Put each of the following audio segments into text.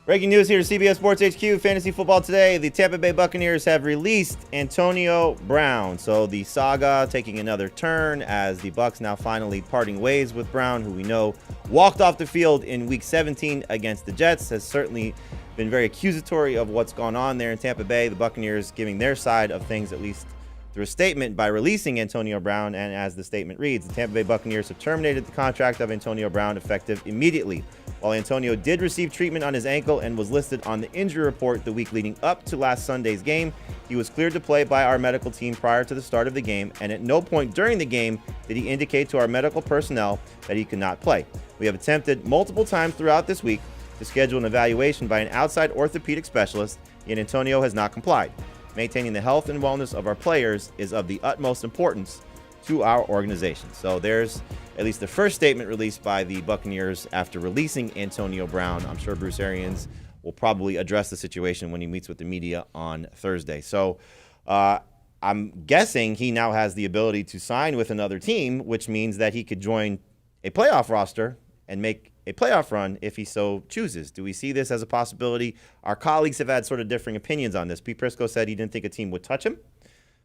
Breaking news here, CBS Sports HQ, Fantasy Football Today. The Tampa Bay Buccaneers have released Antonio Brown. So the saga taking another turn as the Bucs now finally parting ways with Brown, who we know walked off the field in Week 17 against the Jets, has certainly been very accusatory of what's gone on there in Tampa Bay. The Buccaneers giving their side of things, at least through a statement, by releasing Antonio Brown. And as the statement reads, the Tampa Bay Buccaneers have terminated the contract of Antonio Brown effective immediately. While Antonio did receive treatment on his ankle and was listed on the injury report the week leading up to last Sunday's game, he was cleared to play by our medical team prior to the start of the game, and at no point during the game did he indicate to our medical personnel that he could not play. We have attempted multiple times throughout this week to schedule an evaluation by an outside orthopedic specialist, yet Antonio has not complied. Maintaining the health and wellness of our players is of the utmost importance to our organization. So there's at least the first statement released by the Buccaneers after releasing Antonio Brown. I'm sure Bruce Arians will probably address the situation when he meets with the media on Thursday. So I'm guessing he now has the ability to sign with another team, which means that he could join a playoff roster and make a playoff run if he so chooses. Do we see this as a possibility? Our colleagues have had sort of differing opinions on this. Pete Prisco said he didn't think a team would touch him.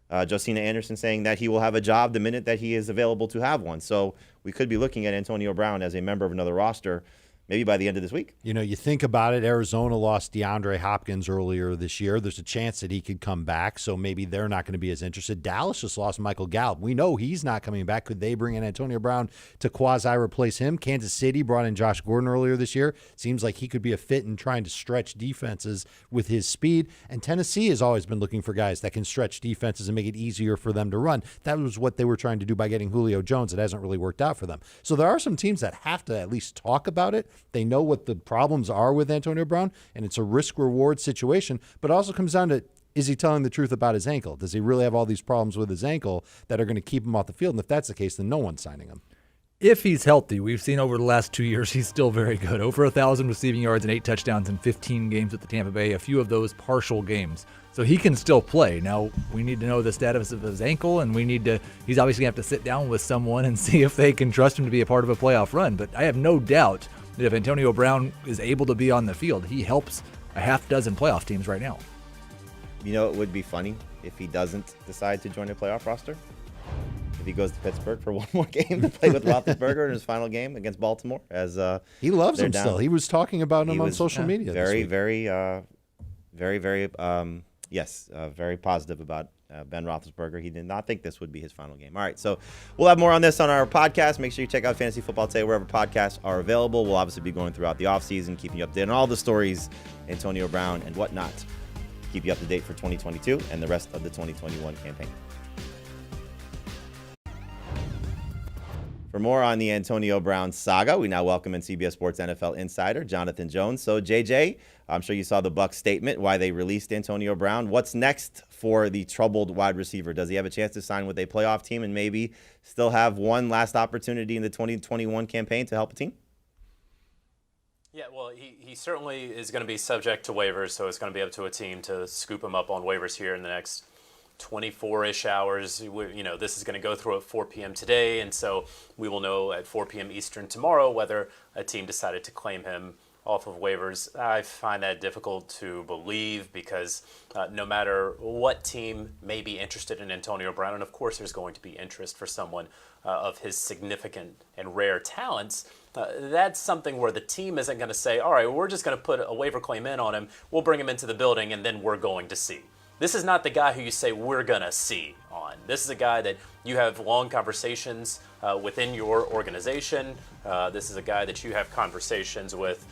Josina Anderson saying that he will have a job the minute that he is available to have one. So we could be looking at Antonio Brown as a member of another roster maybe by the end of this week. You know, you think about it, Arizona lost DeAndre Hopkins earlier this year. There's a chance that he could come back, so maybe they're not going to be as interested. Dallas just lost Michael Gallup. We know he's not coming back. Could they bring in Antonio Brown to quasi-replace him? Kansas City brought in Josh Gordon earlier this year. Seems like he could be a fit in trying to stretch defenses with his speed. And Tennessee has always been looking for guys that can stretch defenses and make it easier for them to run. That was what they were trying to do by getting Julio Jones. It hasn't really worked out for them. So there are some teams that have to at least talk about it. They know what the problems are with Antonio Brown, and it's a risk-reward situation, but it also comes down to, is he telling the truth about his ankle? Does he really have all these problems with his ankle that are going to keep him off the field? And if that's the case, then no one's signing him. If he's healthy, we've seen over the last 2 years, he's still very good. Over 1,000 receiving yards and 8 touchdowns in 15 games with the Tampa Bay, a few of those partial games. So he can still play. Now, we need to know the status of his ankle, and he's obviously going to have to sit down with someone and see if they can trust him to be a part of a playoff run. But I have no doubt that if Antonio Brown is able to be on the field, he helps a half dozen playoff teams right now. You know, it would be funny if he doesn't decide to join a playoff roster. If he goes to Pittsburgh for one more game to play with Roethlisberger in his final game against Baltimore, as he loves him still. He was talking about him on social media. Very positive about Ben Roethlisberger. He did not think this would be his final game. All right, so we'll have more on this on our podcast. Make sure you check out Fantasy Football Today wherever podcasts are available. We'll obviously be going throughout the offseason, keeping you updated on all the stories, Antonio Brown and whatnot. Keep you up to date for 2022 and the rest of the 2021 campaign. For more on the Antonio Brown saga, we now welcome in CBS Sports NFL insider Jonathan Jones. So, JJ, I'm sure you saw the Bucs statement, why they released Antonio Brown. What's next for the troubled wide receiver? Does he have a chance to sign with a playoff team and maybe still have one last opportunity in the 2021 campaign to help a team? Yeah, well, he certainly is going to be subject to waivers, so it's going to be up to a team to scoop him up on waivers here in the next 24-ish hours. This is going to go through at 4 p.m. today, and so we will know at 4 p.m. Eastern tomorrow whether a team decided to claim him off of waivers. I find that difficult to believe because no matter what team may be interested in Antonio Brown, and of course there's going to be interest for someone of his significant and rare talents, that's something where the team isn't going to say, all right, we're just going to put a waiver claim in on him, we'll bring him into the building, and then we're going to see. This is not the guy who you say we're going to see on. This is a guy that you have long conversations within your organization. This is a guy that you have conversations with,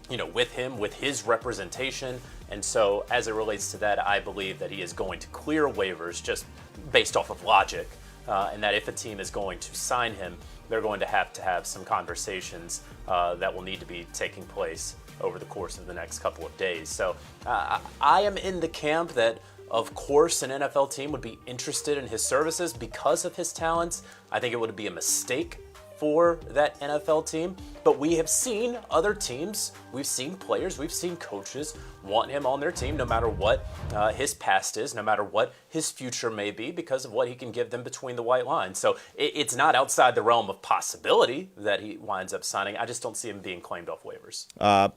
with him, with his representation. And so as it relates to that, I believe that he is going to clear waivers just based off of logic. And that if a team is going to sign him, they're going to have some conversations that will need to be taking place over the course of the next couple of days. So I am in the camp that, of course, an NFL team would be interested in his services because of his talents. I think it would be a mistake for that NFL team. But we have seen other teams, we've seen players, we've seen coaches want him on their team no matter what his past is, no matter what his future may be, because of what he can give them between the white lines. So it's not outside the realm of possibility that he winds up signing. I just don't see him being claimed off waivers.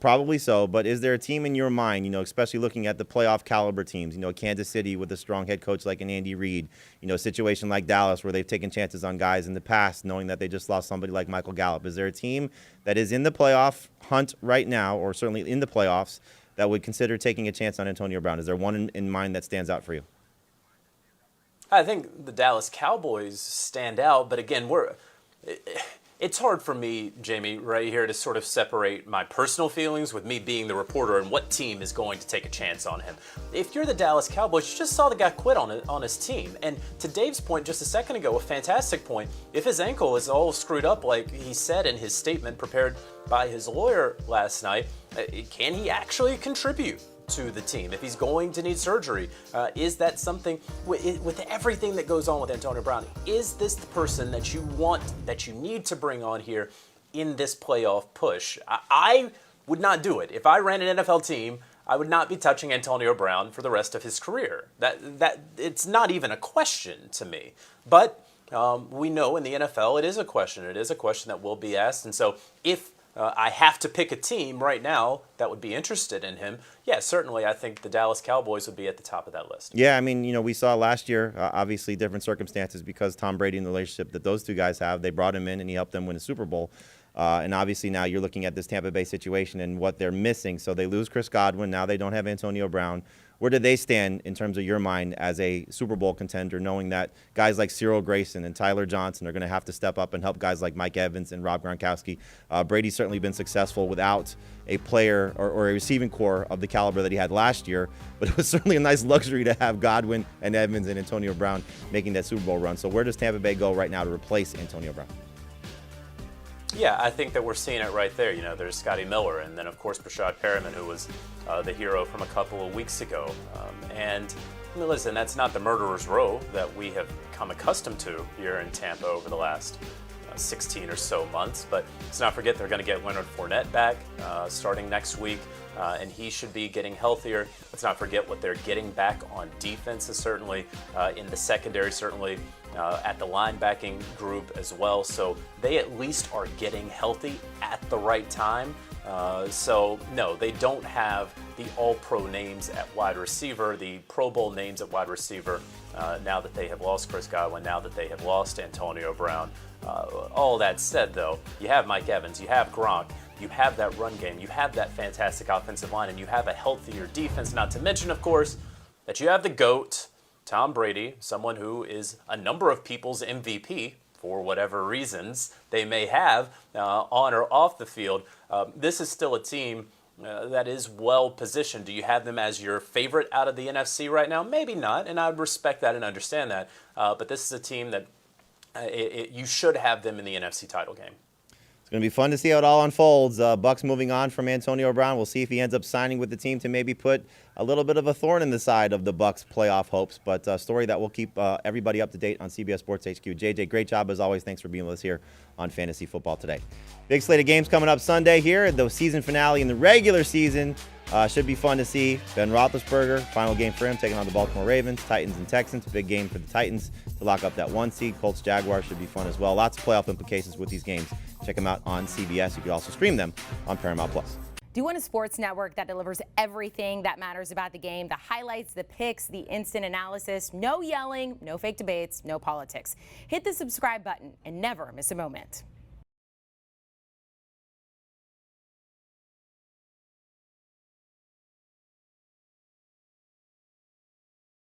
Probably so, but is there a team in your mind, especially looking at the playoff caliber teams, Kansas City with a strong head coach like an Andy Reid, a situation like Dallas where they've taken chances on guys in the past knowing that they just lost somebody like Michael Gallup? Is there a team that is in the playoff hunt right now, or certainly in the playoffs, that would consider taking a chance on Antonio Brown? Is there one in mind that stands out for you? I think the Dallas Cowboys stand out, but again, it's hard for me, Jamie, right here to sort of separate my personal feelings with me being the reporter and what team is going to take a chance on him. If you're the Dallas Cowboys, you just saw the guy quit on his team. And to Dave's point just a second ago, a fantastic point, if his ankle is all screwed up like he said in his statement prepared by his lawyer last night, can he actually contribute to the team? If he's going to need surgery, is that something, with everything that goes on with Antonio Brown, is this the person that you want, that you need to bring on here in this playoff push? I would not do it. If I ran an NFL team, I would not be touching Antonio Brown for the rest of his career. That it's not even a question to me. But we know in the NFL it is a question. It is a question that will be asked. And so if I have to pick a team right now that would be interested in him, yeah, certainly I think the Dallas Cowboys would be at the top of that list. Yeah, I mean, we saw last year, obviously different circumstances because Tom Brady and the relationship that those two guys have, they brought him in and he helped them win a Super Bowl. And obviously now you're looking at this Tampa Bay situation and what they're missing. So they lose Chris Godwin. Now they don't have Antonio Brown. Where do they stand in terms of your mind as a Super Bowl contender, knowing that guys like Cyril Grayson and Tyler Johnson are going to have to step up and help guys like Mike Evans and Rob Gronkowski? Brady's certainly been successful without a player or a receiving core of the caliber that he had last year, but it was certainly a nice luxury to have Godwin and Evans and Antonio Brown making that Super Bowl run. So where does Tampa Bay go right now to replace Antonio Brown? Yeah, I think that we're seeing it right there. There's Scotty Miller, and then, of course, Brashad Perriman, who was the hero from a couple of weeks ago. And listen, that's not the murderer's row that we have come accustomed to here in Tampa over the last 16 or so months. But let's not forget they're going to get Leonard Fournette back starting next week, and he should be getting healthier. Let's not forget what they're getting back on defense, certainly in the secondary, certainly at the linebacking group as well. So they at least are getting healthy at the right time. So no, they don't have the all-pro names at wide receiver, the Pro Bowl names at wide receiver, now that they have lost Chris Godwin, now that they have lost Antonio Brown. All that said, though, you have Mike Evans, you have Gronk, you have that run game, you have that fantastic offensive line, and you have a healthier defense, not to mention, of course, that you have the GOAT, Tom Brady, someone who is a number of people's MVP for whatever reasons they may have on or off the field. This is still a team that is well positioned. Do you have them as your favorite out of the NFC right now? Maybe not, and I would respect that and understand that. But this is a team that you should have them in the NFC title game. It's going to be fun to see how it all unfolds. Bucs moving on from Antonio Brown. We'll see if he ends up signing with the team to maybe put a little bit of a thorn in the side of the Bucs playoff hopes. But a story that will keep everybody up to date on CBS Sports HQ. JJ, great job as always. Thanks for being with us here on Fantasy Football Today. Big slate of games coming up Sunday here. The season finale in the regular season should be fun to see. Ben Roethlisberger, final game for him, taking on the Baltimore Ravens. Titans and Texans, big game for the Titans to lock up that 1 seed. Colts Jaguars should be fun as well. Lots of playoff implications with these games. Check them out on CBS. You can also stream them on Paramount+. Do you want a sports network that delivers everything that matters about the game? The highlights, the picks, the instant analysis, no yelling, no fake debates, no politics. Hit the subscribe button and never miss a moment.